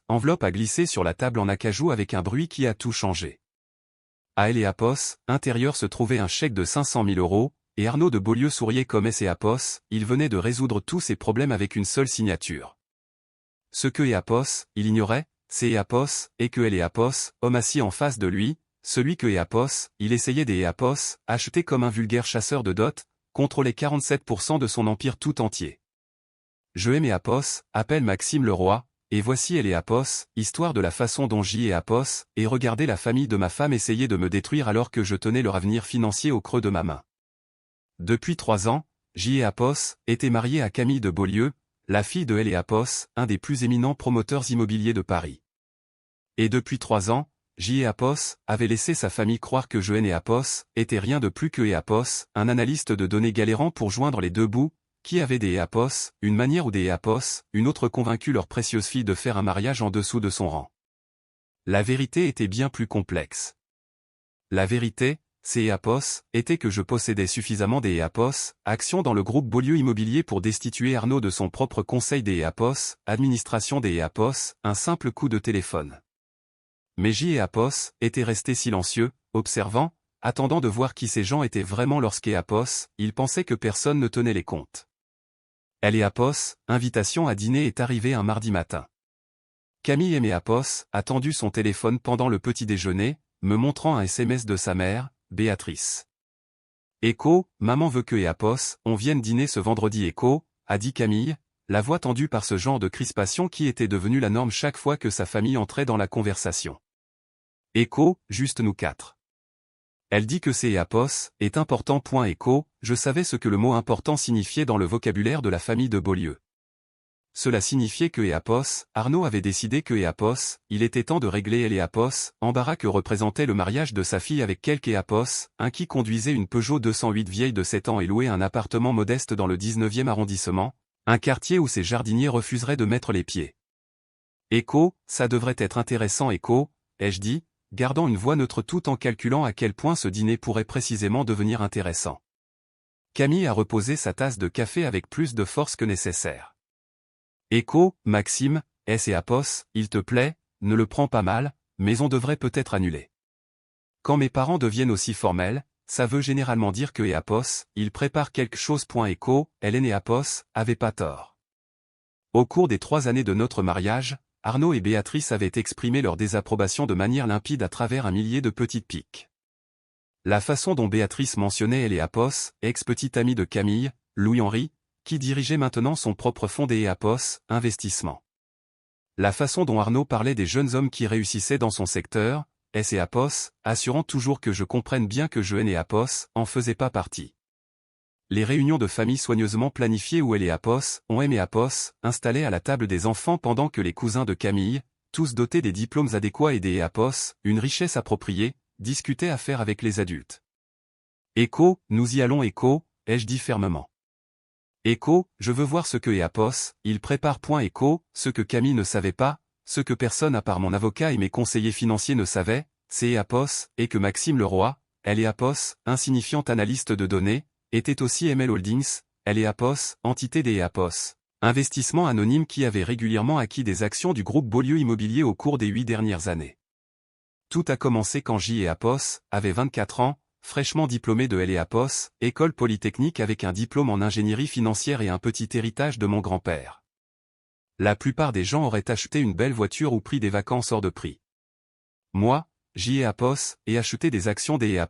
Enveloppe a glissé sur la table en acajou avec un bruit qui a tout changé. À intérieur se trouvait un chèque de 500 000 €, et Arnaud de Beaulieu souriait comme il venait de résoudre tous ses problèmes avec une seule signature. Ce que il ignorait, c'est et que homme assis en face de lui, celui que il essayait acheter comme un vulgaire chasseur de dot, contrôlait 47% de son empire tout entier. Je aime appelle Maxime Leroy, et voici histoire de la façon dont et regardez la famille de ma femme essayer de me détruire alors que je tenais leur avenir financier au creux de ma main. Depuis 3 ans, était marié à Camille de Beaulieu, la fille de un des plus éminents promoteurs immobiliers de Paris. Et depuis 3 ans, avait laissé sa famille croire que je était rien de plus que un analyste de données galérant pour joindre les deux bouts, qui avait des une manière ou des une autre convaincu leur précieuse fille de faire un mariage en dessous de son rang. La vérité était bien plus complexe. La vérité, c'est était que je possédais suffisamment des actions dans le groupe Beaulieu Immobilier pour destituer Arnaud de son propre conseil des administration des un simple coup de téléphone. Mais était resté silencieux, observant, attendant de voir qui ces gens étaient vraiment il pensait que personne ne tenait les comptes. Invitation à dîner est arrivée un mardi matin. Camille aimait a tendu son téléphone pendant le petit déjeuner, me montrant un SMS de sa mère, Béatrice. Maman veut que on vienne dîner ce vendredi a dit Camille, la voix tendue par ce genre de crispation qui était devenu la norme chaque fois que sa famille entrait dans la conversation. Juste nous 4. Elle dit que c'est est important. Je savais ce que le mot important signifiait dans le vocabulaire de la famille de Beaulieu. Cela signifiait que Arnaud avait décidé que il était temps de régler embarras que représentait le mariage de sa fille avec quelque un qui conduisait une Peugeot 208 vieille de 7 ans et louait un appartement modeste dans le 19e arrondissement, un quartier où ses jardiniers refuseraient de mettre les pieds. Ça devrait être intéressant ai-je dit, gardant une voix neutre tout en calculant à quel point ce dîner pourrait précisément devenir intéressant. Camille a reposé sa tasse de café avec plus de force que nécessaire. Maxime, il te plaît, ne le prends pas mal, mais on devrait peut-être annuler. Quand mes parents deviennent aussi formels, ça veut généralement dire que il prépare quelque chose. Hélène et avaient pas tort. Au cours des 3 années de notre mariage, Arnaud et Béatrice avaient exprimé leur désapprobation de manière limpide à travers un millier de petites piques. La façon dont Béatrice mentionnait ex-petite amie de Camille, Louis-Henri, qui dirigeait maintenant son propre fonds des Investissement. La façon dont Arnaud parlait des jeunes hommes qui réussissaient dans son secteur, assurant toujours que je comprenne bien que je en faisait pas partie. Les réunions de famille soigneusement planifiées où on aimé installés à la table des enfants pendant que les cousins de Camille, tous dotés des diplômes adéquats et des une richesse appropriée, discutaient affaires avec les adultes. Nous y allons ai-je dit fermement. Je veux voir ce que il prépare. Ce que Camille ne savait pas, ce que personne à part mon avocat et mes conseillers financiers ne savaient, c'est et que Maxime Leroy, insignifiant analyste de données, était aussi ML Holdings, entité des Investissement anonyme qui avait régulièrement acquis des actions du groupe Beaulieu Immobilier au cours des 8 dernières années. Tout a commencé quand avait 24 ans, fraîchement diplômé de école polytechnique avec un diplôme en ingénierie financière et un petit héritage de mon grand-père. La plupart des gens auraient acheté une belle voiture ou pris des vacances hors de prix. Moi, et acheté des actions des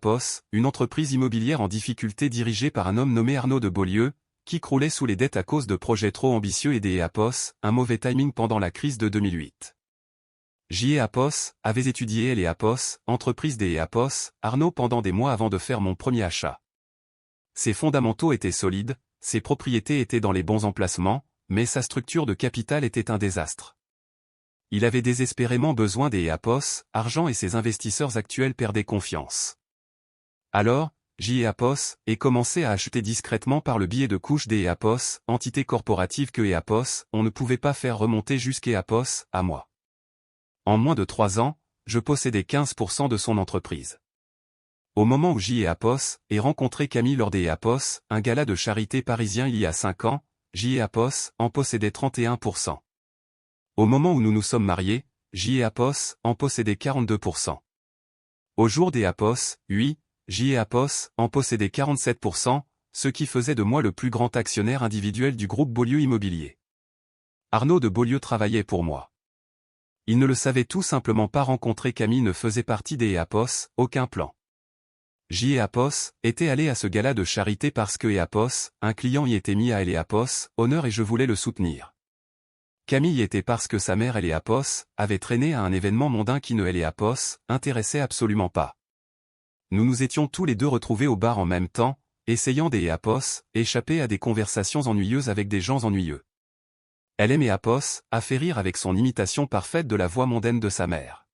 une entreprise immobilière en difficulté dirigée par un homme nommé Arnaud de Beaulieu, qui croulait sous les dettes à cause de projets trop ambitieux et des un mauvais timing pendant la crise de 2008. Avait étudié les entreprise des Arnaud pendant des mois avant de faire mon premier achat. Ses fondamentaux étaient solides, ses propriétés étaient dans les bons emplacements, mais sa structure de capital était un désastre. Il avait désespérément besoin des argent et ses investisseurs actuels perdaient confiance. Alors, et commençait à acheter discrètement par le biais de couches des entité corporative que on ne pouvait pas faire remonter jusqu'à à moi. En moins de 3 ans, je possédais 15% de son entreprise. Au moment où et rencontré Camille lors des un gala de charité parisien il y a 5 ans, en possédait 31%. Au moment où nous nous sommes mariés, J et Apos en possédaient 42%. Au jour des Apos, oui, J et Apos en possédaient 47%, ce qui faisait de moi le plus grand actionnaire individuel du groupe Beaulieu Immobilier. Arnaud de Beaulieu travaillait pour moi. Il ne le savait tout simplement pas. Rencontrer Camille ne faisait partie des Apos, aucun plan. J et Apos étaient allés à ce gala de charité parce que Apos, un client y était mis à Apos, honneur et je voulais le soutenir. Camille y était parce que sa mère Apos avait traîné à un événement mondain qui ne Apos intéressait absolument pas. Nous nous étions tous les deux retrouvés au bar en même temps, essayant Apos, échapper à des conversations ennuyeuses avec des gens ennuyeux. Elle aimait Apos, a fait rire avec son imitation parfaite de la voix mondaine de sa mère.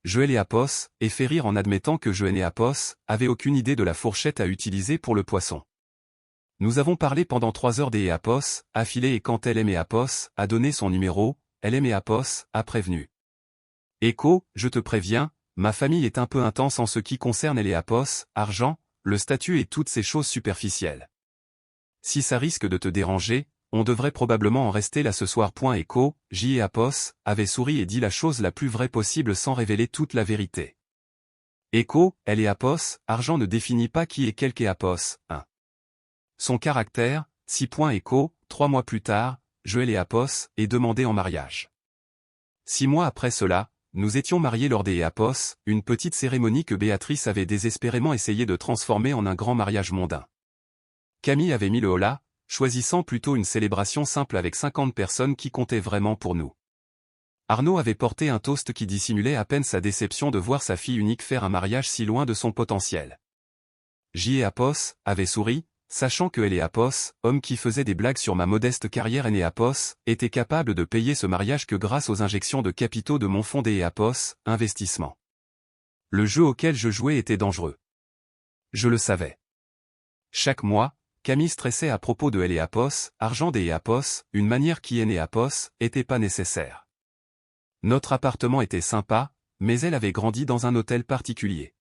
Je Apos, et fait rire en admettant que je Apos, avait aucune idée de la fourchette à utiliser pour le poisson. Nous avons parlé pendant 3 heures Apos, affilée et quand elle Apos a donné son numéro, elle Apos a prévenu. Écho, je te préviens, ma famille est un peu intense en ce qui concerne Apos, argent, le statut et toutes ces choses superficielles. Si ça risque de te déranger, on devrait probablement en rester là ce soir. Écho, J et Apos avait souri et dit la chose la plus vraie possible sans révéler toute la vérité. Écho, elle Apos, argent ne définit pas qui est quelque Apos, 1. Son caractère, 6. Écho, 3 mois plus tard, je Apos est demandé en mariage. 6 mois après cela, nous étions mariés lors des Apos, une petite cérémonie que Béatrice avait désespérément essayé de transformer en un grand mariage mondain. Camille avait mis le holà, choisissant plutôt une célébration simple avec 50 personnes qui comptaient vraiment pour nous. Arnaud avait porté un toast qui dissimulait à peine sa déception de voir sa fille unique faire un mariage si loin de son potentiel. J et Apos avait souri, sachant que Apos, homme qui faisait des blagues sur ma modeste carrière Apos, était capable de payer ce mariage que grâce aux injections de capitaux de mon fonds Apos, investissement. Le jeu auquel je jouais était dangereux. Je le savais. Chaque mois, Camille stressait à propos de Apos, argent Apos, une manière qui Apos était pas nécessaire. Notre appartement était sympa, mais elle avait grandi dans un hôtel particulier.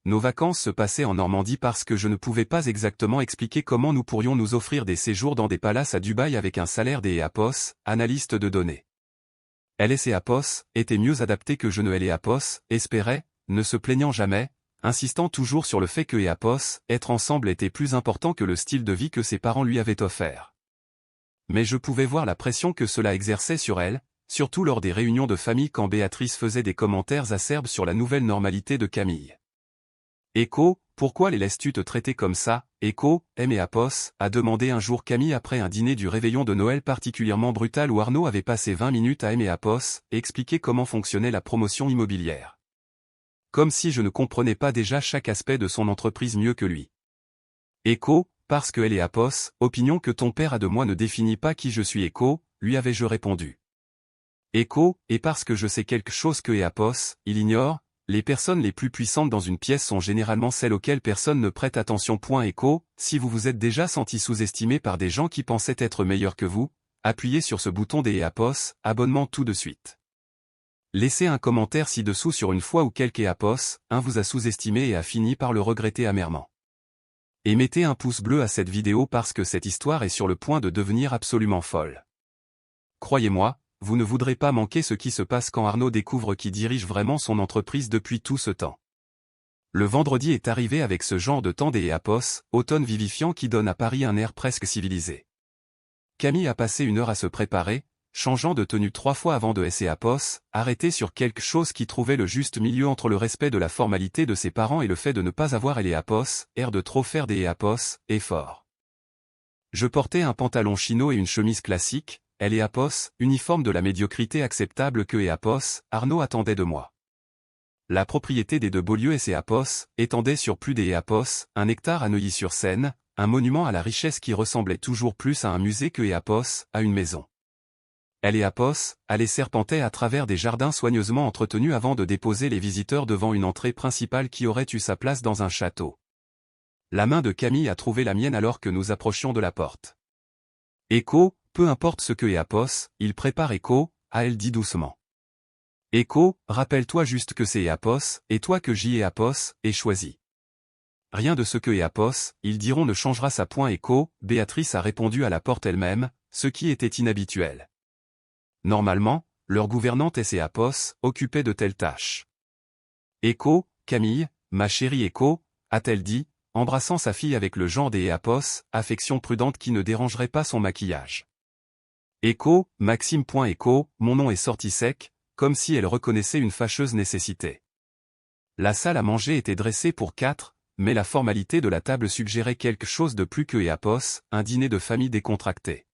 Nos vacances se passaient en Normandie parce que je ne pouvais pas exactement expliquer comment nous pourrions nous offrir des séjours dans des palaces à Dubaï avec un salaire Apos, analyste de données. Apos était mieux adapté que je ne Apos, espérait, ne se plaignant jamais, insistant toujours sur le fait que Apos, être ensemble était plus important que le style de vie que ses parents lui avaient offert. Mais je pouvais voir la pression que cela exerçait sur elle, surtout lors des réunions de famille quand Béatrice faisait des commentaires acerbes sur la nouvelle normalité de Camille. Écho, pourquoi les laisses-tu te traiter comme ça, Écho, Apos, a demandé un jour Camille après un dîner du réveillon de Noël particulièrement brutal où Arnaud avait passé 20 minutes à Apos, et expliqué comment fonctionnait la promotion immobilière. Comme si je ne comprenais pas déjà chaque aspect de son entreprise mieux que lui. Écho, parce que Apos, opinion que ton père a de moi ne définit pas qui je suis Écho, lui avais-je répondu. Écho, et parce que je sais quelque chose que Apos, il ignore, les personnes les plus puissantes dans une pièce sont généralement celles auxquelles personne ne prête attention. Écho, si vous vous êtes déjà senti sous-estimé par des gens qui pensaient être meilleurs que vous, appuyez sur ce bouton Apos, abonnement tout de suite. Laissez un commentaire ci-dessous sur une fois où quelque Apos, vous a sous-estimé et a fini par le regretter amèrement. Et mettez un pouce bleu à cette vidéo parce que cette histoire est sur le point de devenir absolument folle. Croyez-moi, vous ne voudrez pas manquer ce qui se passe quand Arnaud découvre qui dirige vraiment son entreprise depuis tout ce temps. Le vendredi est arrivé avec ce genre de temps Apos, automne vivifiant qui donne à Paris un air presque civilisé. Camille a passé 1 heure à se préparer, changeant de tenue 3 fois avant de Apos, arrêté sur quelque chose qui trouvait le juste milieu entre le respect de la formalité de ses parents et le fait de ne pas avoir Apos, air de trop faire Apos, effort. Je portais un pantalon chino et une chemise classique, Apos, uniforme de la médiocrité acceptable que Apos, Arnaud attendait de moi. La propriété des de Beaulieu Apos étendait sur plus Apos, 1 hectare à Neuilly-sur-Seine, un monument à la richesse qui ressemblait toujours plus à un musée que Apos, à une maison. Apos allait serpenter à travers des jardins soigneusement entretenus avant de déposer les visiteurs devant une entrée principale qui aurait eu sa place dans un château. La main de Camille a trouvé la mienne alors que nous approchions de la porte. Écho, peu importe ce que Apos, il prépare Écho, a elle dit doucement. Écho, rappelle-toi juste que c'est Apos, et toi que J et Apos, et choisis. Rien de ce que Apos, ils diront ne changera sa. Écho, Béatrice a répondu à la porte elle-même, ce qui était inhabituel. Normalement, leur gouvernante Eapos occupait de telles tâches. Écho, Camille, ma chérie Écho, a-t-elle dit, embrassant sa fille avec le genre des Eapos, affection prudente qui ne dérangerait pas son maquillage. Écho, Maxime. Écho, mon nom est sorti sec, comme si elle reconnaissait une fâcheuse nécessité. La salle à manger était dressée pour 4, mais la formalité de la table suggérait quelque chose de plus que Eapos, un dîner de famille décontracté.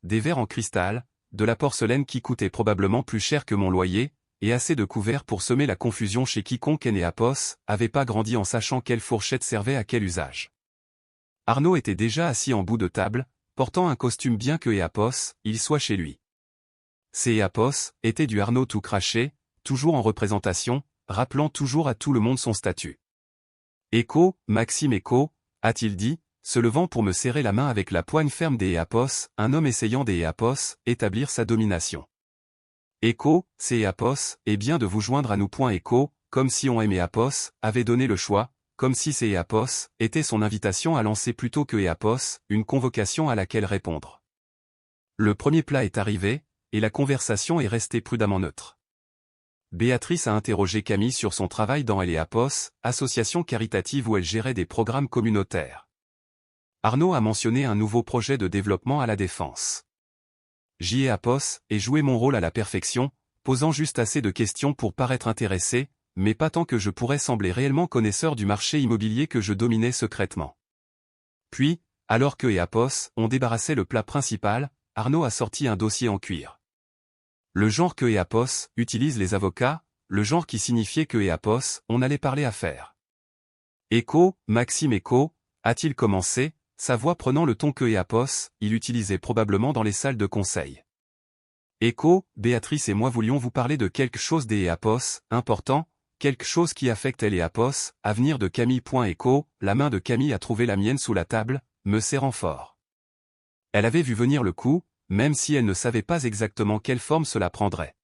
Des verres en cristal, de la porcelaine qui coûtait probablement plus cher que mon loyer, et assez de couverts pour semer la confusion chez quiconque Eapos avait pas grandi en sachant quelle fourchette servait à quel usage. Arnaud était déjà assis en bout de table, portant un costume bien que Eapos, il soit chez lui. Ces Eapos étaient du Arnaud tout craché, toujours en représentation, rappelant toujours à tout le monde son statut. Écho, Maxime Écho, a-t-il dit, se levant pour me serrer la main avec la poigne ferme des Eapos, un homme essayant des Eapos, établir sa domination. Écho, c'est Eapos, et bien de vous joindre à nous. Écho, comme si on aimait Eapos, avait donné le choix, comme si ces Eapos était son invitation à lancer plutôt que Eapos, une convocation à laquelle répondre. Le premier plat est arrivé, et la conversation est restée prudemment neutre. Béatrice a interrogé Camille sur son travail dans Eapos, association caritative où elle gérait des programmes communautaires. Arnaud a mentionné un nouveau projet de développement à la Défense. Eapos ai joué mon rôle à la perfection, posant juste assez de questions pour paraître intéressé, mais pas tant que je pourrais sembler réellement connaisseur du marché immobilier que je dominais secrètement. Puis, alors que Eapos on débarrassait le plat principal, Arnaud a sorti un dossier en cuir. Le genre que Eapos utilise les avocats, le genre qui signifiait que Eapos on allait parler affaires. Écho, Maxime Écho, a-t-il commencé, sa voix prenant le ton que Eapos il utilisait probablement dans les salles de conseil. Écho, Béatrice et moi voulions vous parler de quelque chose des Eapos, important, quelque chose qui affecte Eapos, avenir de Camille. Écho, la main de Camille a trouvé la mienne sous la table, me serrant fort. Elle avait vu venir le coup, même si elle ne savait pas exactement quelle forme cela prendrait.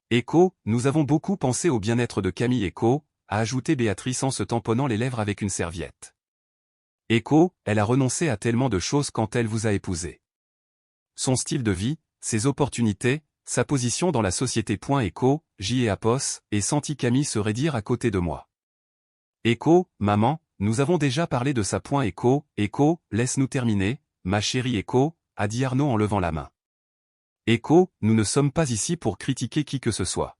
Écho, nous avons beaucoup pensé au bien-être de Camille. Écho, a ajouté Béatrice en se tamponnant les lèvres avec une serviette. Écho, elle a renoncé à tellement de choses quand elle vous a épousé. Son style de vie, ses opportunités, sa position dans la société. Écho, Eapos, et senti Camille se raidir à côté de moi. Écho, maman, nous avons déjà parlé de ça. Écho, laisse-nous terminer, ma chérie. Écho, a dit Arnaud en levant la main. Écho, nous ne sommes pas ici pour critiquer qui que ce soit.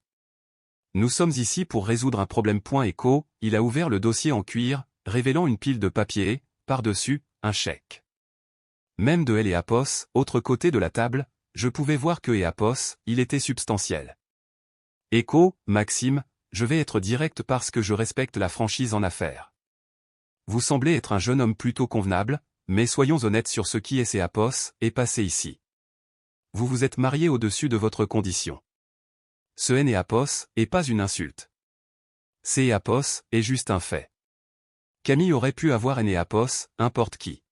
Nous sommes ici pour résoudre un problème. Écho, il a ouvert le dossier en cuir, révélant une pile de papier, par-dessus, un chèque. Même de Eapos, autre côté de la table, je pouvais voir que Eapos, il était substantiel. Écho, Maxime, je vais être direct parce que je respecte la franchise en affaires. Vous semblez être un jeune homme plutôt convenable, mais soyons honnêtes sur ce qui est Eapos, et passez ici. Vous vous êtes marié au-dessus de votre condition. Ce Eapos est pas une insulte. C'est Eapos est juste un fait. Camille aurait pu avoir Eapos, n'importe qui.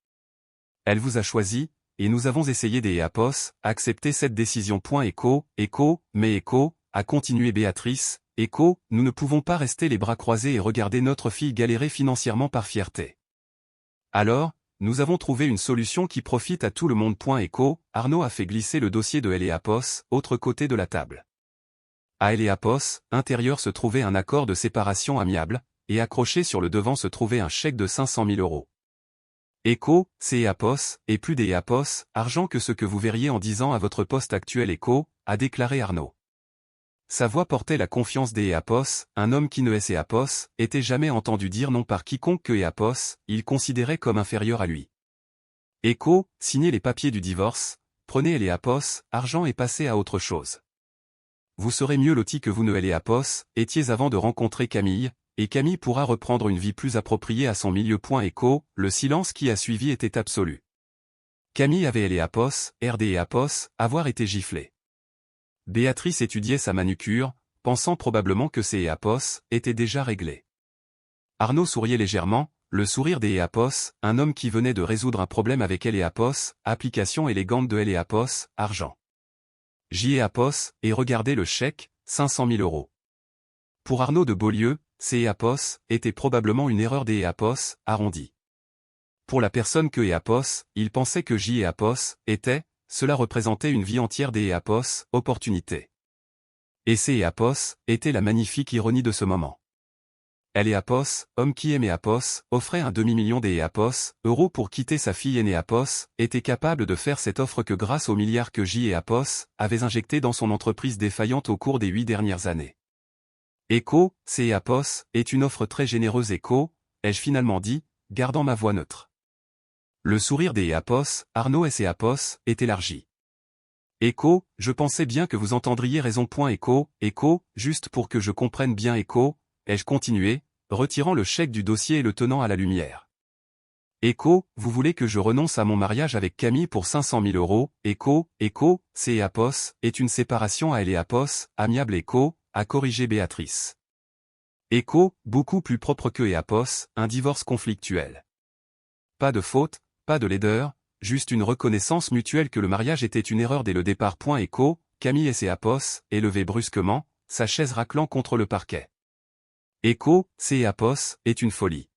Elle vous a choisi, et nous avons essayé des Eapos, accepter cette décision. Écho, mais Écho, a continué Béatrice, Écho, nous ne pouvons pas rester les bras croisés et regarder notre fille galérer financièrement par fierté. Alors, nous avons trouvé une solution qui profite à tout le monde. Écho, Arnaud a fait glisser le dossier de Eapos, autre côté de la table. À Eapos, intérieur se trouvait un accord de séparation amiable, et accroché sur le devant se trouvait un chèque de 500 000 €. Écho, c'est Eapos, et plus des Eapos, argent que ce que vous verriez en 10 ans à votre poste actuel. Écho, a déclaré Arnaud. Sa voix portait la confiance des Eapos, un homme qui ne est Eapos, était jamais entendu dire non par quiconque que Eapos, il considérait comme inférieur à lui. Écho, signez les papiers du divorce, prenez Eapos, argent et passez à autre chose. Vous serez mieux loti que vous ne Eapos étiez avant de rencontrer Camille, et Camille pourra reprendre une vie plus appropriée à son milieu. Écho, le silence qui a suivi était absolu. Camille avait Eapos, Eapos, avoir été giflé. Béatrice étudiait sa manucure, pensant probablement que ses Eapos étaient déjà réglés. Arnaud souriait légèrement, le sourire des Eapos, un homme qui venait de résoudre un problème avec Eapos, application élégante de Eapos, argent. Eapos, et regardez le chèque, 500 000 €. Pour Arnaud de Beaulieu, ces Eapos était probablement une erreur des Eapos, arrondi. Pour la personne que Eapos, il pensait que Eapos était, cela représentait une vie entière des Apos, opportunités. Et ces Apos était la magnifique ironie de ce moment. Apos, homme qui aimait Apos, offrait un demi-million des Apos, euros pour quitter sa fille aînée Apos, était capable de faire cette offre que grâce aux milliards que Apos avait injectés dans son entreprise défaillante au cours des 8 dernières années. C'est Apos, est une offre très généreuse ai-je finalement dit, gardant ma voix neutre. Le sourire des Apos, Arnaud et ses Apos, est élargi. Je pensais bien que vous entendriez raison. Juste pour que je comprenne bien ai-je continué, retirant le chèque du dossier et le tenant à la lumière. Vous voulez que je renonce à mon mariage avec Camille pour 500 000 euros, c'est Apos, est une séparation à Apos, amiable a corrigé Béatrice. Beaucoup plus propre que Apos, un divorce conflictuel. Pas de faute, pas de laideur, juste une reconnaissance mutuelle que le mariage était une erreur dès le départ. Camille et ses Apos, élevé brusquement, sa chaise raclant contre le parquet. C'est Apos, est une folie.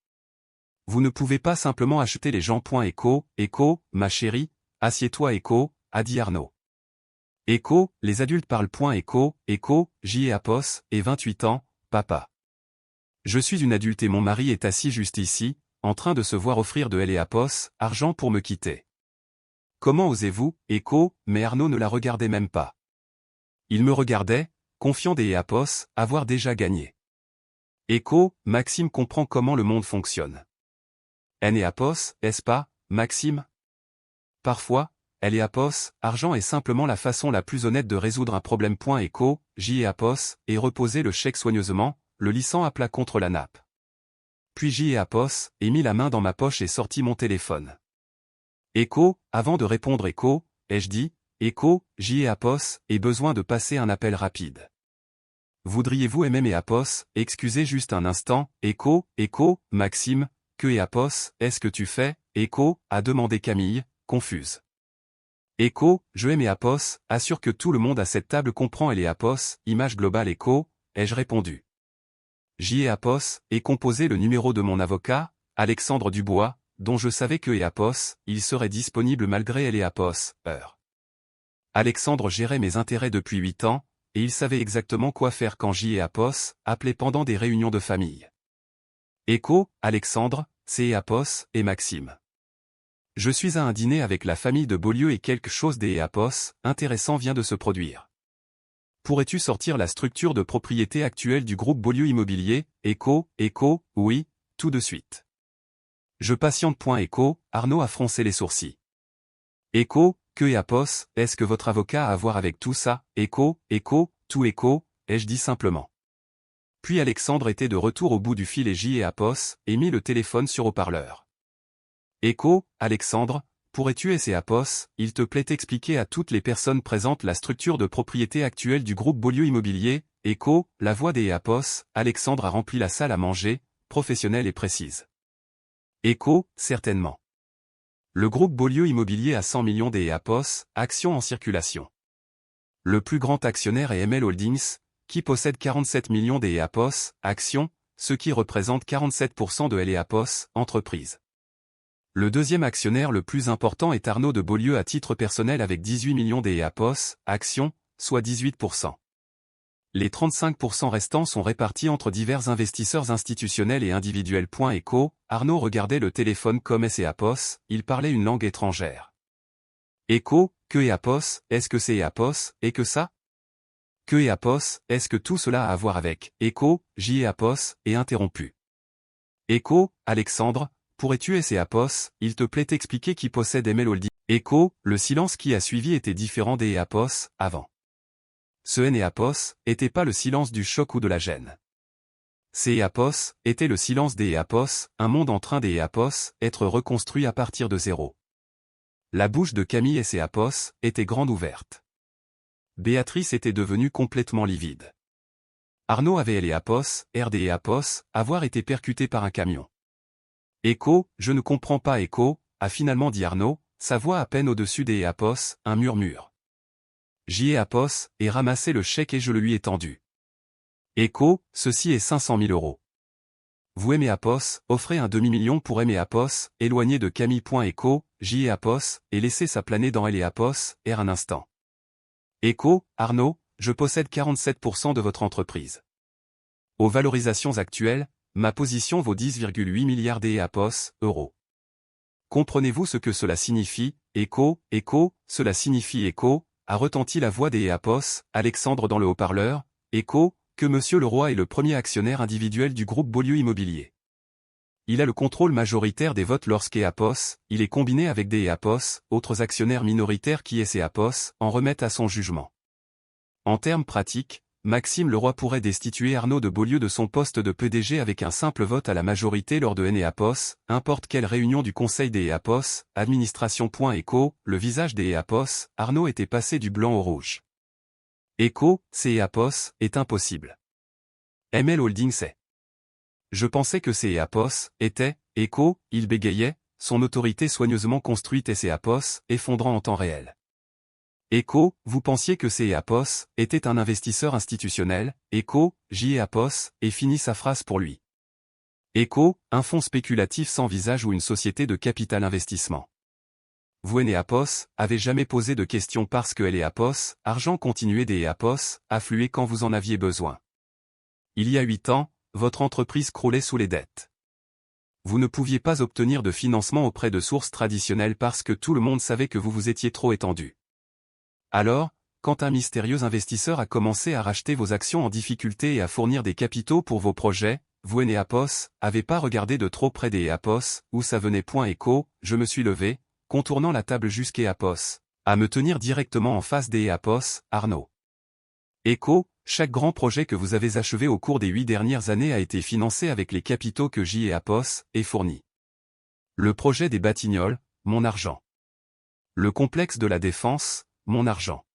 Vous ne pouvez pas simplement acheter les gens. Ma chérie, assieds-toi a dit Arnaud. Les adultes parlent. J'y ai Apos, et 28 ans, papa. Je suis une adulte et mon mari est assis juste ici, en train de se voir offrir de Apos, argent pour me quitter. Comment osez-vous, mais Arnaud ne la regardait même pas. Il me regardait, confiant des Apos, avoir déjà gagné. Maxime comprend comment le monde fonctionne. Apos, est-ce pas, Maxime? Parfois, Apos, argent est simplement la façon la plus honnête de résoudre un problème. J'y ai Apos, et reposé le chèque soigneusement, le lissant à plat contre la nappe. Puis j'y ai Apos, et mis la main dans ma poche et sorti mon téléphone. Avant de répondre ai-je dit, j'y ai Apos, et besoin de passer un appel rapide. Voudriez-vous aimer Apos, excusez juste un instant, Maxime, que Apos, est-ce que tu fais, a demandé Camille, confuse. Je aime Apos, assure que tout le monde à cette table comprend Apos, image globale ai-je répondu. J'y ai Apos, et composé le numéro de mon avocat, Alexandre Dubois, dont je savais que Apos, il serait disponible malgré Apos, heure. Alexandre gérait mes intérêts depuis 8 ans, et il savait exactement quoi faire quand j'y ai Apos, appelé pendant des réunions de famille. Alexandre, c'est Apos, et Maxime. Je suis à un dîner avec la famille de Beaulieu et quelque chose des Apos, intéressant vient de se produire. Pourrais-tu sortir la structure de propriété actuelle du groupe Beaulieu Immobilier, oui, tout de suite. Je patiente. Arnaud a froncé les sourcils. Que Apos, est-ce que votre avocat a à voir avec tout ça, tout ai-je dit simplement. Puis Alexandre était de retour au bout du fil et j'y ai Apos, et mis le téléphone sur haut-parleur. Alexandre, pourrais-tu essayer Apos, il te plaît expliquer à toutes les personnes présentes la structure de propriété actuelle du groupe Beaulieu Immobilier, la voix des Apos, Alexandre a rempli la salle à manger, professionnelle et précise. Certainement. Le groupe Beaulieu Immobilier a 100 millions des Apos, actions en circulation. Le plus grand actionnaire est ML Holdings, qui possède 47 millions des Apos, actions, ce qui représente 47% de Apos, entreprise. Le deuxième actionnaire le plus important est Arnaud de Beaulieu à titre personnel avec 18 millions des Apos, actions, soit 18%. Les 35% restants sont répartis entre divers investisseurs institutionnels et individuels. Arnaud regardait le téléphone comme Apos, il parlait une langue étrangère. Que Apos, est-ce que c'est Apos, et que ça? Que Apos, est-ce que tout cela a à voir avec j'y ai Apos, et interrompu. Alexandre, pourrais-tu essayer Apos, il te plaît expliquer qui possède ML Holdings. Le silence qui a suivi était différent des Apos, avant. Ce Apos, était pas le silence du choc ou de la gêne. Ces Apos, était le silence des Apos, un monde en train des Apos, être reconstruit à partir de zéro. La bouche de Camille et ses Apos, était grande ouverte. Béatrice était devenue complètement livide. Arnaud avait les Apos, des Apos, avoir été percuté par un camion. Je ne comprends pas a finalement dit Arnaud, sa voix à peine au-dessus des Apos, un murmure. J'y ai Apos, et ramassé le chèque et je le lui ai tendu. Ceci est 500 000 euros. Vous aimez Apos, offrez un demi-million pour aimer Apos, éloigné de Camille.echo, J et Apos, et laissez ça planer dans elle et Apos, R un instant. Echo, Arnaud, je possède 47% de votre entreprise. Aux valorisations actuelles, ma position vaut 10,8 milliards d'EAPOS, euros. Comprenez-vous ce que cela signifie, Echo, cela signifie Echo, a retenti la voix des EAPOS, Alexandre dans le haut-parleur, Echo, que Monsieur Leroy est le premier actionnaire individuel du groupe Beaulieu Immobilier. Il a le contrôle majoritaire des votes lorsqu'EAPOS, il est combiné avec des EAPOS, autres actionnaires minoritaires qui EAPOS, en remettent à son jugement. En termes pratiques, Maxime Leroy pourrait destituer Arnaud de Beaulieu de son poste de PDG avec un simple vote à la majorité lors de EAPOS, n'importe quelle réunion du conseil des EAPOS, administration.echo, le visage des EAPOS, Arnaud était passé du blanc au rouge. Echo, c'est EAPOS, est impossible. ML Holding c'est. Je pensais que ces EAPOS étaient, Echo, il bégayait, son autorité soigneusement construite et EAPOS, effondrant en temps réel. Echo, vous pensiez que EAPOS était un investisseur institutionnel, Echo, EAPOS, et finit sa phrase pour lui. Echo, un fonds spéculatif sans visage ou une société de capital investissement. Vous EAPOS, avez jamais posé de questions parce que EAPOS, argent continué des EAPOS, affluait quand vous en aviez besoin. Il y a 8 ans, votre entreprise croulait sous les dettes. Vous ne pouviez pas obtenir de financement auprès de sources traditionnelles parce que tout le monde savait que vous vous étiez trop étendu. Alors, quand un mystérieux investisseur a commencé à racheter vos actions en difficulté et à fournir des capitaux pour vos projets, vous EAPOS, avez pas regardé de trop près des EAPOS, où ça venait. Echo, je me suis levé, contournant la table jusqu'EAPOS, à me tenir directement en face des EAPOS, Arnaud. Echo, chaque grand projet que vous avez achevé au cours des 8 dernières années a été financé avec les capitaux que EAPOS ait fournis. Le projet des Batignolles, mon argent. Le complexe de la Défense, mon argent.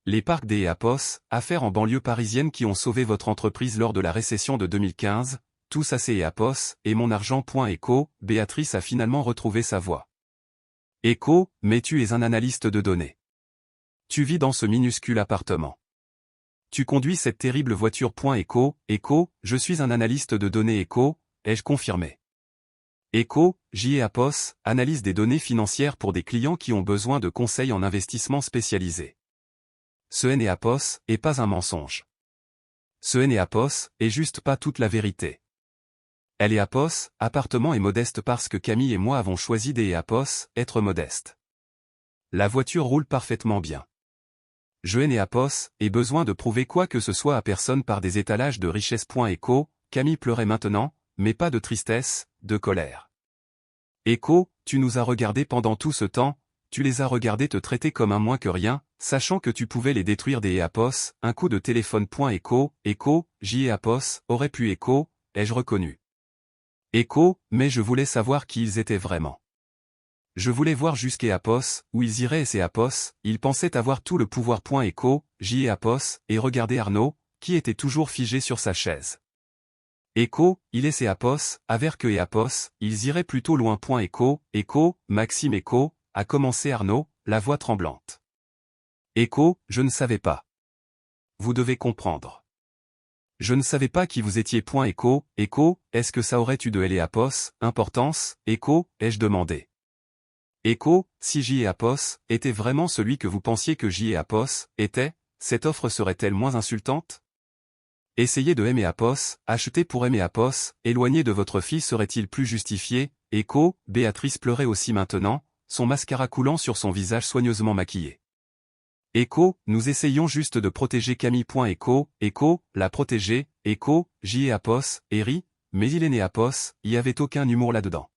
Les parcs des EAPOS, affaires en banlieue parisienne qui ont sauvé votre entreprise lors de la récession de 2015, tous à ces EAPOS, et mon argent. Echo, Béatrice a finalement retrouvé sa voix. Echo, mais tu es un analyste de données. Tu vis dans ce minuscule appartement. Tu conduis cette terrible voiture. Echo, je suis un analyste de données. Echo, ai-je confirmé. Echo, EAPOS, analyse des données financières pour des clients qui ont besoin de conseils en investissement spécialisés. Ce EAPOS est pas un mensonge. Ce EAPOS est juste pas toute la vérité. EAPOS, appartement est modeste parce que Camille et moi avons choisi des EAPOS, être modeste. La voiture roule parfaitement bien. EAPOS, ai besoin de prouver quoi que ce soit à personne par des étalages de richesse. Echo, Camille pleurait maintenant, mais pas de tristesse, de colère. Echo, tu nous as regardés pendant tout ce temps, tu les as regardés te traiter comme un moins que rien, sachant que tu pouvais les détruire des EAPOS, un coup de téléphone. Echo, EAPOS, aurait pu. Echo, ai-je reconnu. Echo, mais je voulais savoir qui ils étaient vraiment. Je voulais voir jusqu'EAPOS, où ils iraient et EAPOS, ils pensaient avoir tout le pouvoir. Echo, EAPOS, et regardez Arnaud, qui était toujours figé sur sa chaise. Echo, il est EAPOS, avère que EAPOS, ils iraient plutôt loin. Echo, Maxime. Echo, a commencé Arnaud, la voix tremblante. Echo, je ne savais pas. Vous devez comprendre. Je ne savais pas qui vous étiez. Echo, est-ce que ça aurait eu de EAPOS, importance, Echo, ai-je demandé. Echo, si EAPOS était vraiment celui que vous pensiez que EAPOS était, cette offre serait-elle moins insultante? Essayer de EAPOS, acheter pour EAPOS, éloigner de votre fille serait-il plus justifié? Echo, Béatrice pleurait aussi maintenant, son mascara coulant sur son visage soigneusement maquillé. Echo, nous essayons juste de protéger Camille. Echo, la protéger, Echo, EAPOS, rit, mais il est EAPOS, il y avait aucun humour là-dedans.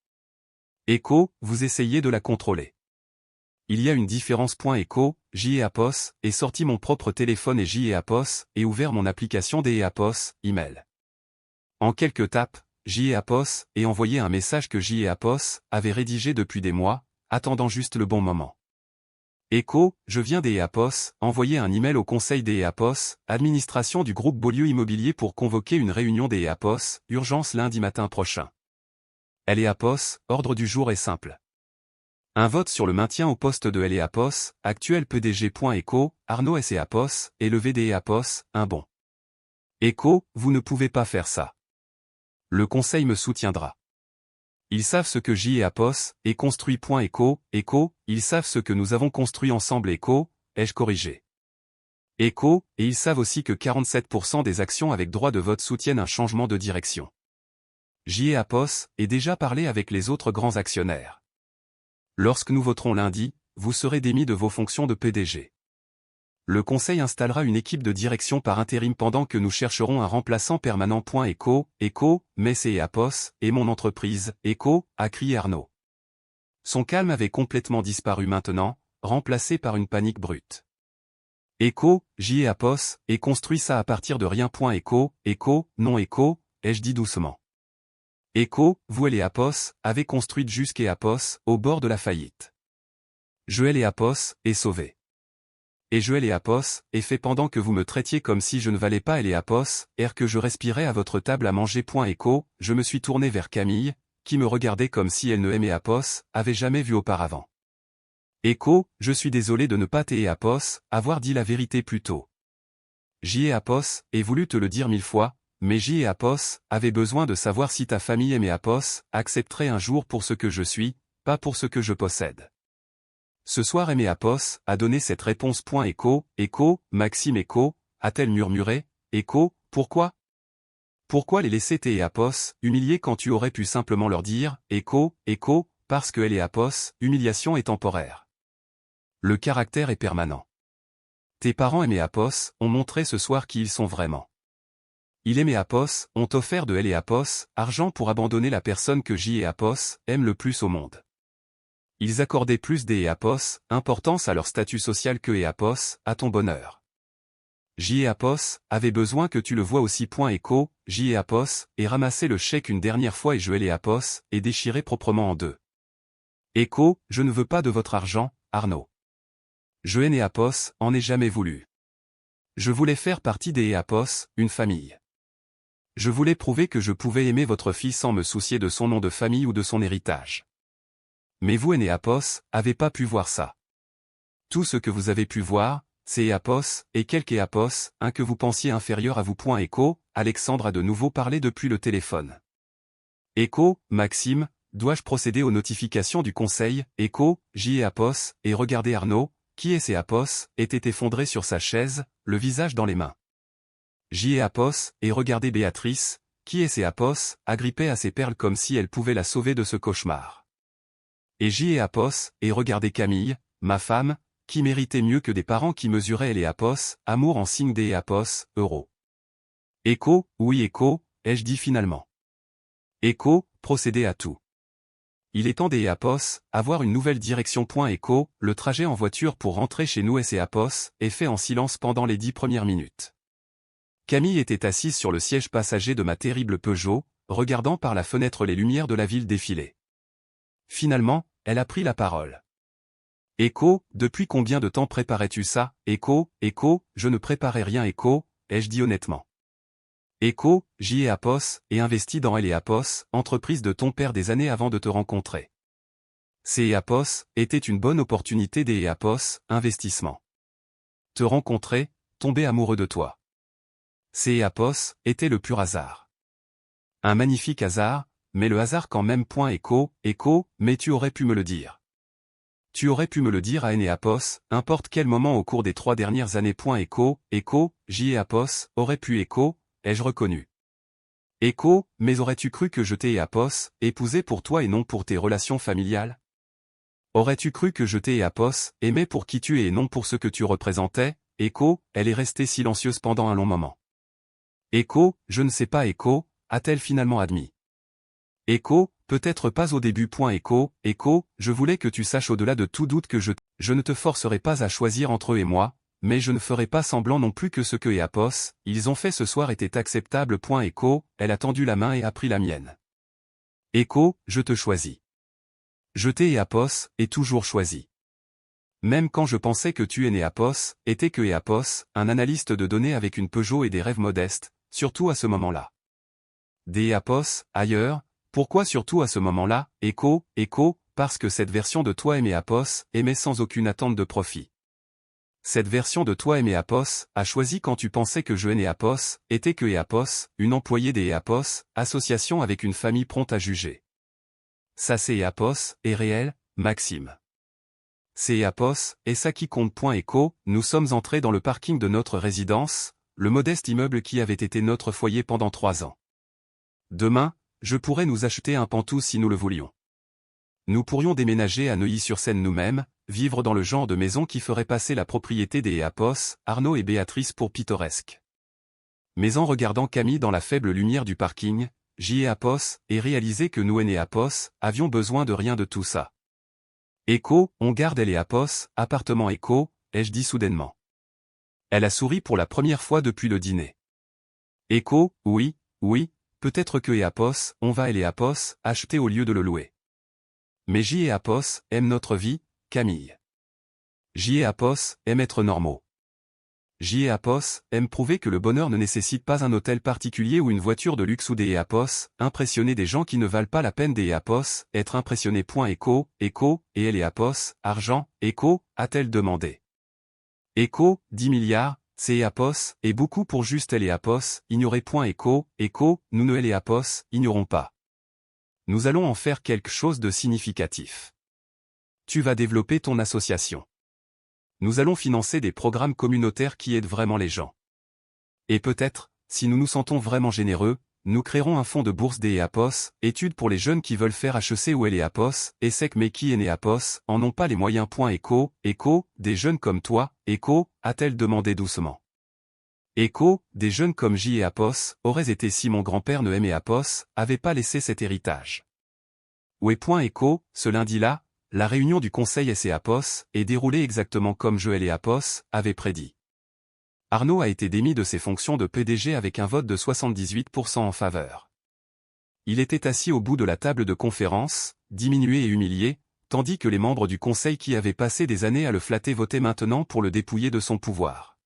Echo, vous essayez de la contrôler. Il y a une différence. Echo, EAPOS, et sorti mon propre téléphone et EAPOS, et ouvert mon application des EAPOS, email. En quelques tapes, EAPOS, et envoyé un message que EAPOS avait rédigé depuis des mois, attendant juste le bon moment. Echo, je viens des EAPOS, envoyer un email au conseil des EAPOS, administration du groupe Beaulieu Immobilier pour convoquer une réunion des EAPOS, urgence lundi matin prochain. EAPOS, ordre du jour est simple. Un vote sur le maintien au poste de EAPOS, actuel PDG. Echo, Arnaud EAPOS, élevé des EAPOS, un bon. Echo, vous ne pouvez pas faire ça. Le conseil me soutiendra. Ils savent ce que J et Apos, et construit. Écho, ils savent ce que nous avons construit ensemble. Écho, ai-je corrigé? Écho, et ils savent aussi que 47% des actions avec droit de vote soutiennent un changement de direction. J et Apos, et déjà parlé avec les autres grands actionnaires. Lorsque nous voterons lundi, vous serez démis de vos fonctions de PDG. Le conseil installera une équipe de direction par intérim pendant que nous chercherons un remplaçant permanent. Écho, Mess et Apos, et mon entreprise, Écho, a crié Arnaud. Son calme avait complètement disparu maintenant, remplacé par une panique brute. Écho, J et Apos, et construit ça à partir de rien. Écho, non Écho, ai-je dit doucement. Écho, vous et Apos, avez construit jusqu'à Apos, au bord de la faillite. Joël et Apos, est sauvé. Et Joël et Apos, est fait pendant que vous me traitiez comme si je ne valais pas et Apos, que je respirais à votre table à manger. Écho, je me suis tourné vers Camille, qui me regardait comme si elle ne aimait Apos, avait jamais vu auparavant. Écho, je suis désolé de ne pas t'aider Apos, avoir dit la vérité plus tôt. J et Apos, ai voulu te le dire 1000 fois, mais J et Apos, avaient besoin de savoir si ta famille aimait Apos, accepterait un jour pour ce que je suis, pas pour ce que je possède. Ce soir Aimé Apos a donné cette réponse. Écho, Maxime Écho, a-t-elle murmuré, Écho, pourquoi? Pourquoi les laisser et Apos, humiliés quand tu aurais pu simplement leur dire, Écho, parce que elle et Apos, humiliation est temporaire. Le caractère est permanent. Tes parents Aimé Apos ont montré ce soir qui ils sont vraiment. Il Aimé Apos ont offert de elle et Apos, argent pour abandonner la personne que J et Apos aiment le plus au monde. Ils accordaient plus des Apos, importance à leur statut social que Apos, à ton bonheur. J et Apos avaient besoin que tu le vois aussi. Écho, J et Apos, et ramassé le chèque une dernière fois et Joël et Apos, et déchiré proprement en deux. Écho, je ne veux pas de votre argent, Arnaud. Joël et Apos en ai jamais voulu. Je voulais faire partie des Apos, une famille. Je voulais prouver que je pouvais aimer votre fille sans me soucier de son nom de famille ou de son héritage. Mais vous et Apos, avez pas pu voir ça. Tout ce que vous avez pu voir, c'est Apos, et quelques Apos, un que vous pensiez inférieur à vous. Écho, Alexandre a de nouveau parlé depuis le téléphone. Écho, Maxime, dois-je procéder aux notifications du conseil? Écho, J et Apos, et regardez Arnaud, qui est ces Apos, était effondré sur sa chaise, le visage dans les mains. J et Apos, et regardez Béatrice, qui est ces Apos, agrippée à ses perles comme si elle pouvait la sauver de ce cauchemar. Et J et Apos, et regardez Camille, ma femme, qui méritait mieux que des parents qui mesuraient elle et Apos, amour en signe des Apos, euros. Écho, oui Écho, ai-je dit finalement. Écho, procédez à tout. Il est temps des Apos, avoir une nouvelle direction. Écho, le trajet en voiture pour rentrer chez nous et Apos, est fait en silence pendant les 10 premières minutes. Camille était assise sur le siège passager de ma terrible Peugeot, regardant par la fenêtre les lumières de la ville défiler. Finalement, elle a pris la parole. Écho, depuis combien de temps préparais-tu ça? Écho, je ne préparais rien. Écho, ai-je dit honnêtement. Écho, J et Apos, et investi dans elle et Apos, entreprise de ton père des années avant de te rencontrer. C'est Apos, était une bonne opportunité des Apos, investissement. Te rencontrer, tomber amoureux de toi. C'est Apos, était le pur hasard. Un magnifique hasard, mais le hasard quand même. Écho, mais tu aurais pu me le dire. Tu aurais pu me le dire à Apos, n'importe quel moment au cours des 3 dernières années. Écho, J et Apos, aurait pu. Écho, ai-je reconnu. Écho, mais aurais-tu cru que je t'ai Apos, épousé pour toi et non pour tes relations familiales? Aurais-tu cru que je t'ai Apos, aimé pour qui tu es et non pour ce que tu représentais? Écho, elle est restée silencieuse pendant un long moment. Écho, je ne sais pas. Écho, a-t-elle finalement admis? Écho, peut-être pas au début. Écho, je voulais que tu saches au-delà de tout doute que je ne te forcerai pas à choisir entre eux et moi, mais je ne ferai pas semblant non plus que ce que Apos, ils ont fait ce soir était acceptable. Écho, elle a tendu la main et a pris la mienne. Écho, je te choisis. Je t'ai Apos, et toujours choisi. Même quand je pensais que tu es Apos, était que Apos, un analyste de données avec une Peugeot et des rêves modestes, surtout à ce moment-là. Des Apos, ailleurs. Pourquoi surtout à ce moment-là? Écho, parce que cette version de toi Apos, aimait sans aucune attente de profit. Cette version de toi Apos a choisi quand tu pensais que je Apos était que Apos, une employée des Apos, association avec une famille prompte à juger. Ça c'est Apos, est réel, Maxime. C'est Apos, et ça qui compte. Écho, nous sommes entrés dans le parking de notre résidence, le modeste immeuble qui avait été notre foyer pendant 3 ans. Demain, je pourrais nous acheter un pantou si nous le voulions. Nous pourrions déménager à Neuilly-sur-Seine nous-mêmes, vivre dans le genre de maison qui ferait passer la propriété des Apos, Arnaud et Béatrice pour pittoresque. Mais en regardant Camille dans la faible lumière du parking, j'y ai Apos, et réalisé que nous et Apos avions besoin de rien de tout ça. Écho, on garde elle et Apos, appartement Écho, ai-je dit soudainement. Elle a souri pour la première fois depuis le dîner. Écho, oui, peut-être que Apos, on va elle et Apos acheter au lieu de le louer. Mais J et Apos aiment notre vie, Camille. J et Apos aiment être normaux. J et Apos aiment prouver que le bonheur ne nécessite pas un hôtel particulier ou une voiture de luxe ou des Apos, impressionner des gens qui ne valent pas la peine des Apos, être impressionné. Écho, et elle et Apos, argent, Écho, a-t-elle demandé. Écho, 10 milliards, c'est Apos, et beaucoup pour juste elle et Apos, ignorer. Écho, nous ne elle et Apos, ignorons pas. Nous allons en faire quelque chose de significatif. Tu vas développer ton association. Nous allons financer des programmes communautaires qui aident vraiment les gens. Et peut-être, si nous nous sentons vraiment généreux, nous créerons un fonds de bourse des Apos, études pour les jeunes qui veulent faire HEC ou les Apos, ESSEC mais qui et Apos en n'ont pas les moyens. Écho, des jeunes comme toi, Écho, a-t-elle demandé doucement. Écho, des jeunes comme J et Apos auraient été si mon grand-père ne aimait Apos, avait pas laissé cet héritage. Oui. Écho, ce lundi-là, la réunion du conseil S et Apos est déroulée exactement comme je et Apos avait prédit. Arnaud a été démis de ses fonctions de PDG avec un vote de 78% en faveur. Il était assis au bout de la table de conférence, diminué et humilié, tandis que les membres du conseil qui avaient passé des années à le flatter votaient maintenant pour le dépouiller de son pouvoir.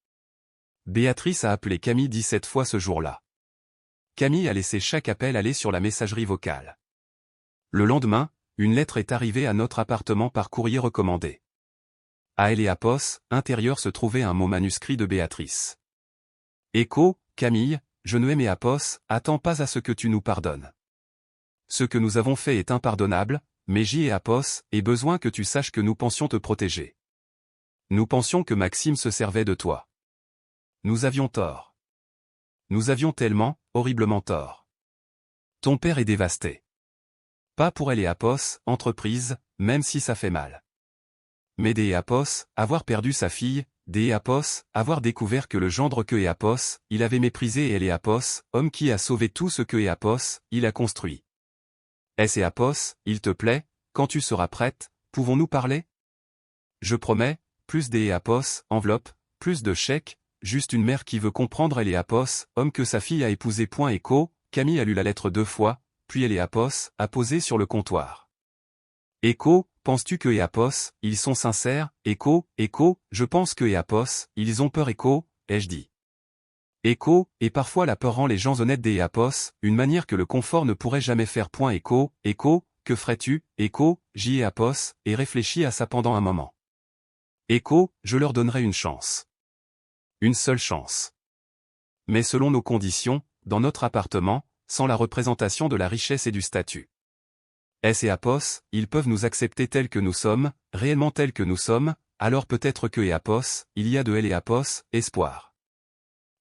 Béatrice a appelé Camille 17 fois ce jour-là. Camille a laissé chaque appel aller sur la messagerie vocale. Le lendemain, une lettre est arrivée à notre appartement par courrier recommandé. À elle et Apos, intérieur se trouvait un mot manuscrit de Béatrice. Écho, Camille, je ne aimais Apos, attends pas à ce que tu nous pardonnes. Ce que nous avons fait est impardonnable, mais J et Apos aient besoin que tu saches que nous pensions te protéger. Nous pensions que Maxime se servait de toi. Nous avions tort. Nous avions tellement, horriblement tort. Ton père est dévasté. Pas pour elle et Apos, entreprise, même si ça fait mal. Mais des Apos, avoir perdu sa fille, des Apos, avoir découvert que le gendre que Apos, il avait méprisé elle et Apos, homme qui a sauvé tout ce que Apos, il a construit. Et Apos, il te plaît, quand tu seras prête, pouvons-nous parler? Je promets, plus des Apos, enveloppe, plus de chèques, juste une mère qui veut comprendre elle et Apos, homme que sa fille a épousé. Écho, Camille a lu la lettre 2 fois, puis elle et Apos a posé sur le comptoir. Écho, penses-tu que Apos, ils sont sincères? Écho, je pense que Apos, ils ont peur. Écho, ai-je dit. Écho, et parfois la peur rend les gens honnêtes des Apos, une manière que le confort ne pourrait jamais faire. Écho, que ferais-tu? Écho, J et Apos, et réfléchis à ça pendant un moment. Écho, je leur donnerai une chance. Une seule chance. Mais selon nos conditions, dans notre appartement, sans la représentation de la richesse et du statut. S et Apos, ils peuvent nous accepter tels que nous sommes, réellement tels que nous sommes, alors peut-être que et Apos, il y a de elle et Apos, espoir.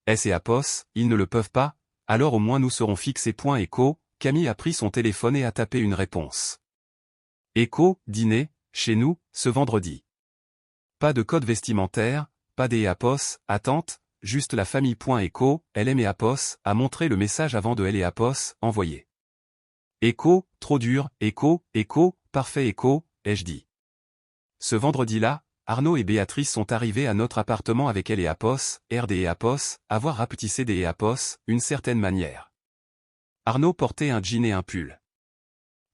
S et Apos, ils ne le peuvent pas, alors au moins nous serons fixés. Écho, Camille a pris son téléphone et a tapé une réponse. Écho, dîner, chez nous, ce vendredi. Pas de code vestimentaire, pas des Apos, attente, juste la famille. Écho, elle aime et Apos, a montré le message avant de elle et Apos, envoyé. Écho, trop dur, Écho, parfait. Écho, ai-je dit. Ce vendredi-là, Arnaud et Béatrice sont arrivés à notre appartement avec elle et Apos, RD et Apos, avoir rapetissé des Apos, une certaine manière. Arnaud portait un jean et un pull.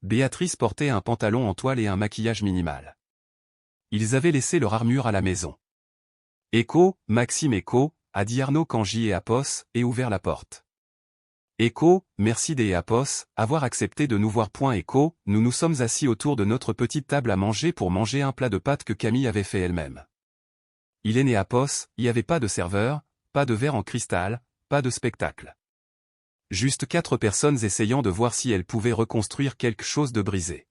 Béatrice portait un pantalon en toile et un maquillage minimal. Ils avaient laissé leur armure à la maison. Écho, Maxime Écho, a dit Arnaud quand J et Apos aient ouvert la porte. Écho, merci des Apos, avoir accepté de nous voir. Écho, nous nous sommes assis autour de notre petite table à manger pour manger un plat de pâtes que Camille avait fait elle-même. Il est né à POS, il n'y avait pas de serveur, pas de verre en cristal, pas de spectacle. Juste 4 personnes essayant de voir si elles pouvaient reconstruire quelque chose de brisé.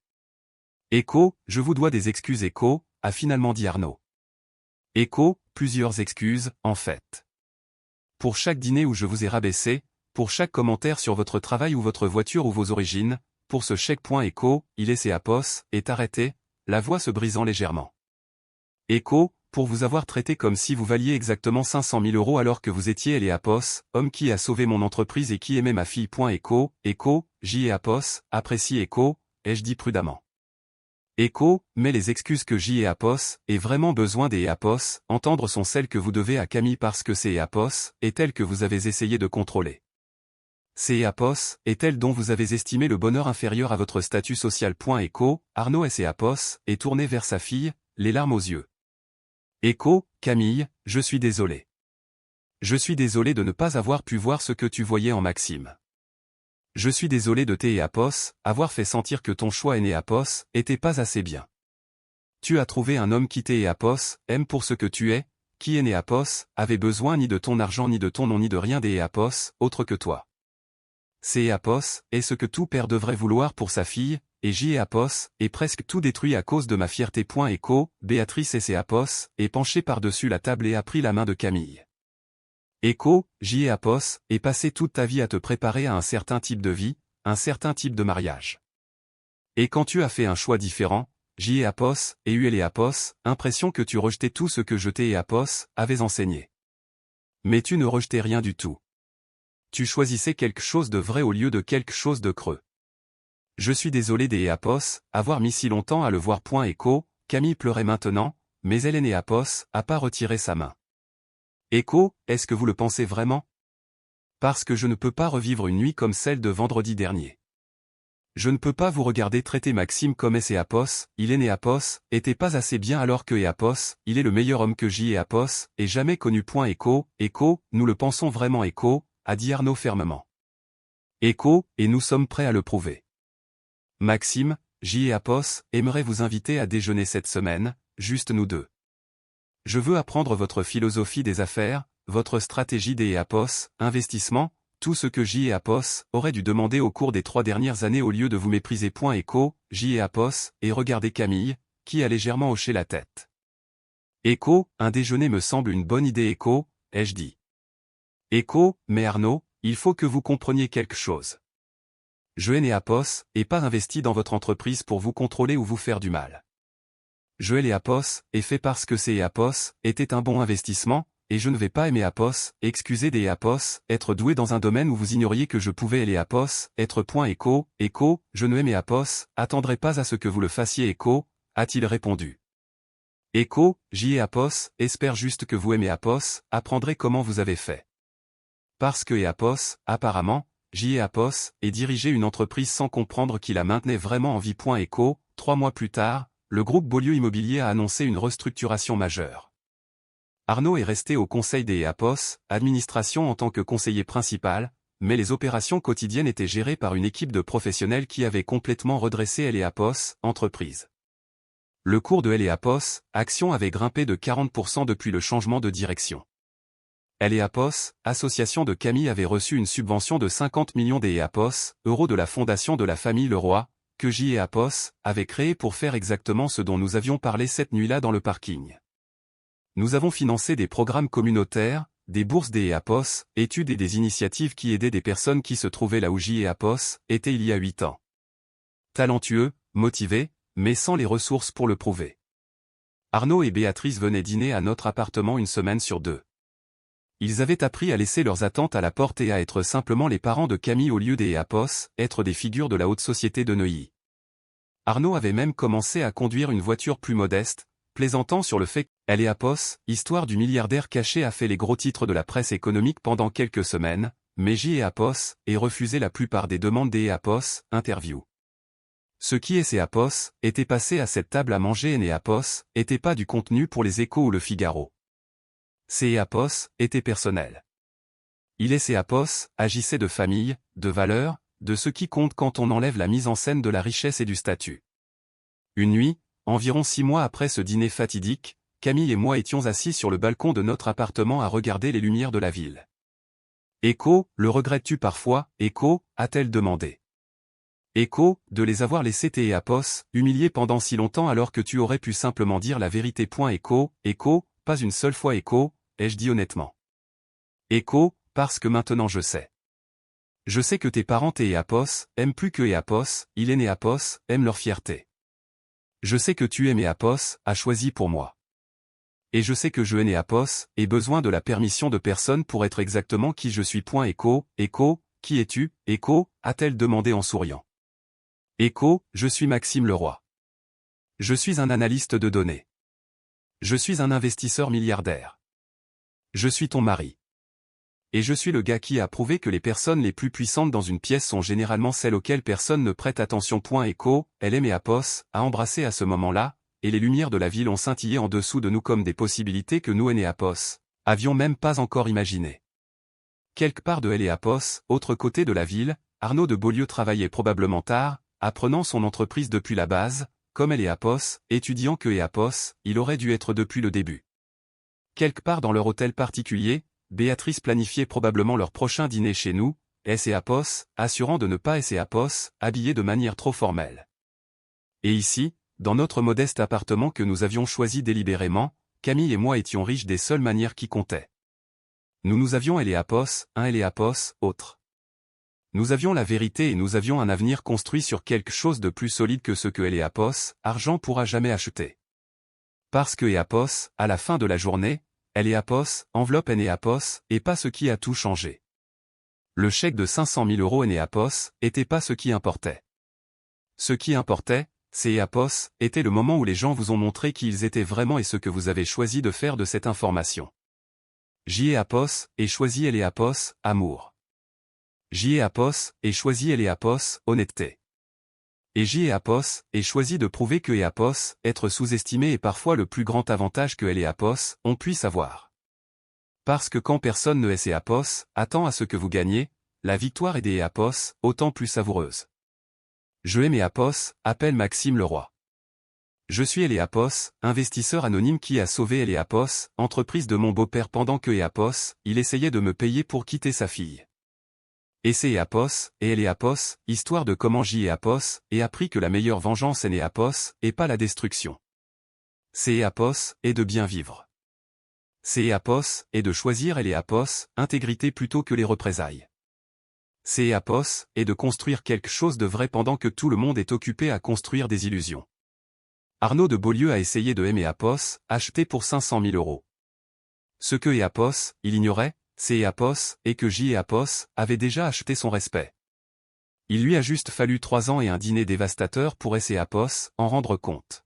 Echo, je vous dois des excuses Echo, a finalement dit Arnaud. Echo, plusieurs excuses, en fait. Pour chaque dîner où je vous ai rabaissé, pour chaque commentaire sur votre travail ou votre voiture ou vos origines, pour ce chèque. Echo, il est à POS, est arrêté, la voix se brisant légèrement. Echo, pour vous avoir traité comme si vous valiez exactement 500 000 € alors que vous étiez elle et à POS, homme qui a sauvé mon entreprise et qui aimait ma fille. Echo, Echo, j'y ai à POS, apprécie Echo, ai-je dit prudemment. Echo, mais les excuses que j'y ai à POS, et vraiment besoin des à POS, entendre sont celles que vous devez à Camille parce que c'est à POS, et telles que vous avez essayé de contrôler. C'est à POS, et telle dont vous avez estimé le bonheur inférieur à votre statut social. Echo, Arnaud est à POS, et tourné vers sa fille, les larmes aux yeux. Echo, Camille, je suis désolé. Je suis désolé de ne pas avoir pu voir ce que tu voyais en Maxime. Je suis désolé de tes à POS, avoir fait sentir que ton choix aîné à POS, était pas assez bien. Tu as trouvé un homme qui t'est à POS, aime pour ce que tu es, qui est né à POS, avait besoin ni de ton argent ni de ton nom ni de rien des à POS, autre que toi. C'est à POS, est ce que tout père devrait vouloir pour sa fille, et j'y ai à POS, et presque tout détruit à cause de ma fierté. Echo, Béatrice et à POS, est penchée par-dessus la table et a pris la main de Camille. Echo, j'y ai à POS, et passé toute ta vie à te préparer à un certain type de vie, un certain type de mariage. Et quand tu as fait un choix différent, j'y ai à POS, et eu elle est à POS, impression que tu rejetais tout ce que je t'ai à POS, avais enseigné. Mais tu ne rejetais rien du tout. Tu choisissais quelque chose de vrai au lieu de quelque chose de creux. Je suis désolé des à POS, avoir mis si longtemps à le voir. Echo, Camille pleurait maintenant, mais elle est née à POS, a pas retiré sa main. Echo, est-ce que vous le pensez vraiment? Parce que je ne peux pas revivre une nuit comme celle de vendredi dernier. Je ne peux pas vous regarder traiter Maxime comme est à POS, il est né à POS, était pas assez bien alors que est à POS, il est le meilleur homme que j'y ai à POS, et jamais connu. Echo, Echo, nous le pensons vraiment Echo, a dit Arnaud fermement. Echo, et nous sommes prêts à le prouver. Maxime, j'y ai à POS, aimerait vous inviter à déjeuner cette semaine, juste nous deux. Je veux apprendre votre philosophie des affaires, votre stratégie des à POS, investissement, tout ce que j'y ai à POS aurait dû demander au cours des 3 dernières années au lieu de vous mépriser. Echo, j'y ai à POS, et regardez Camille, qui a légèrement hoché la tête. Echo, un déjeuner me semble une bonne idée Echo, ai-je dit. Echo, mais Arnaud, il faut que vous compreniez quelque chose. Je ai né à POS, et pas investi dans votre entreprise pour vous contrôler ou vous faire du mal. Je ai à POS, et fait parce que c'est à POS, était un bon investissement, et je ne vais pas aimer à POS, excuser des à POS, être doué dans un domaine où vous ignoriez que je pouvais aller à POS, être. Echo, Echo, je ne aimais à POS, attendrai pas à ce que vous le fassiez Echo, a-t-il répondu. Echo, j'y ai à POS, espère juste que vous aimez à POS, apprendrez comment vous avez fait. Parce que et à POS, apparemment, j'y ai à POS, et diriger une entreprise sans comprendre qui la maintenait vraiment en vie. Echo, 3 mois plus tard, le groupe Beaulieu Immobilier a annoncé une restructuration majeure. Arnaud est resté au conseil des à POS, administration en tant que conseiller principal, mais les opérations quotidiennes étaient gérées par une équipe de professionnels qui avait complètement redressé elle et à POS, entreprise. Le cours de elle et à POS, action avait grimpé de 40% depuis le changement de direction. Elle et à POS, association de Camille avait reçu une subvention de 50 millions des à POS, euros de la fondation de la famille Leroy, que j'y ai à POS, avait créé pour faire exactement ce dont nous avions parlé cette nuit-là dans le parking. Nous avons financé des programmes communautaires, des bourses des à POS, études et des initiatives qui aidaient des personnes qui se trouvaient là où j'y ai à POS, était il y a 8 ans. Talentueux, motivés, mais sans les ressources pour le prouver. Arnaud et Béatrice venaient dîner à notre appartement une semaine sur 2. Ils avaient appris à laisser leurs attentes à la porte et à être simplement les parents de Camille au lieu des à POS, être des figures de la haute société de Neuilly. Arnaud avait même commencé à conduire une voiture plus modeste, plaisantant sur le fait qu'elle est à POS, histoire du milliardaire caché a fait les gros titres de la presse économique pendant quelques semaines, mais j'y ai à POS, et refusé la plupart des demandes des à POS, interview. Ce qui est à POS, était passé à cette table à manger et à POS, était pas du contenu pour les Échos ou le Figaro. C'est à POS, était personnel. Il est à POS, agissait de famille, de valeurs, de ce qui compte quand on enlève la mise en scène de la richesse et du statut. Une nuit, environ 6 mois après ce dîner fatidique, Camille et moi étions assis sur le balcon de notre appartement à regarder les lumières de la ville. Echo, le regrettes-tu parfois, Echo, a-t-elle demandé. Echo, de les avoir laissés tes et Apos, humiliés pendant si longtemps alors que tu aurais pu simplement dire la vérité. Echo, Echo, pas une seule fois Echo, ai-je dit honnêtement. Echo, parce que maintenant je sais. Je sais que tes parents tes et Apos, aiment plus que Apos, Hélène et Apos, aiment leur fierté. Je sais que tu aimes et Apos, a choisi pour moi. Et je sais que je et Apos, ai besoin de la permission de personne pour être exactement qui je suis. Echo, Echo, qui es-tu, Echo, a-t-elle demandé en souriant. Echo, je suis Maxime Leroy. Je suis un analyste de données. Je suis un investisseur milliardaire. Je suis ton mari. Et je suis le gars qui a prouvé que les personnes les plus puissantes dans une pièce sont généralement celles auxquelles personne ne prête attention. Echo, elle aimait Apos, a embrassé à ce moment-là, et les lumières de la ville ont scintillé en dessous de nous comme des possibilités que nous et Apos avions même pas encore imaginées. Quelque part de elle et Apos, autre côté de la ville, Arnaud de Beaulieu travaillait probablement tard, apprenant son entreprise depuis la base, comme elle et Apos, étudiant que et Apos, il aurait dû être depuis le début. Quelque part dans leur hôtel particulier, Béatrice planifiait probablement leur prochain dîner chez nous, S et Apos, assurant de ne pas S et Apos, habillés de manière trop formelle. Et ici, dans notre modeste appartement que nous avions choisi délibérément, Camille et moi étions riches des seules manières qui comptaient. Nous avions elle et Apos, un elle et Apos, autre. Nous avions la vérité et nous avions un avenir construit sur quelque chose de plus solide que ce que elle et Apos, argent pourra jamais acheter. Parce que et Apos, à la fin de la journée, elle et Apos, enveloppe et Apos, et pas ce qui a tout changé. Le chèque de 500 000 € et Apos, était pas ce qui importait. Ce qui importait, c'est Apos, était le moment où les gens vous ont montré qui ils étaient vraiment et ce que vous avez choisi de faire de cette information. J et Apos, et choisi elle et Apos, amour. J et Apos, et choisi elle et Apos, honnêteté. Et J et Apos, et choisi de prouver que et Apos, être sous-estimé est parfois le plus grand avantage que elle et Apos, on puisse avoir. Parce que quand personne ne est et Apos, attend à ce que vous gagnez, la victoire est des Apos, autant plus savoureuse. Je aime et Apos, appelle Maxime Leroy. Je suis elle et Apos, investisseur anonyme qui a sauvé elle et Apos, entreprise de mon beau-père pendant que et Apos, il essayait de me payer pour quitter sa fille. Et c'est Apos, et elle et Apos, histoire de comment J et Apos, et appris que la meilleure vengeance est Apos, et pas la destruction. C'est Apos, et de bien vivre. C'est Apos, et de choisir elle et Apos, intégrité plutôt que les représailles. C'est Apos, et de construire quelque chose de vrai pendant que tout le monde est occupé à construire des illusions. Arnaud de Beaulieu a essayé de aimer Apos, acheté pour 500 000 €. Ce que et Apos, il ignorait, c'est Apos, et que J et Apos, avait déjà acheté son respect. Il lui a juste fallu 3 ans et un dîner dévastateur pour S et Apos, en rendre compte.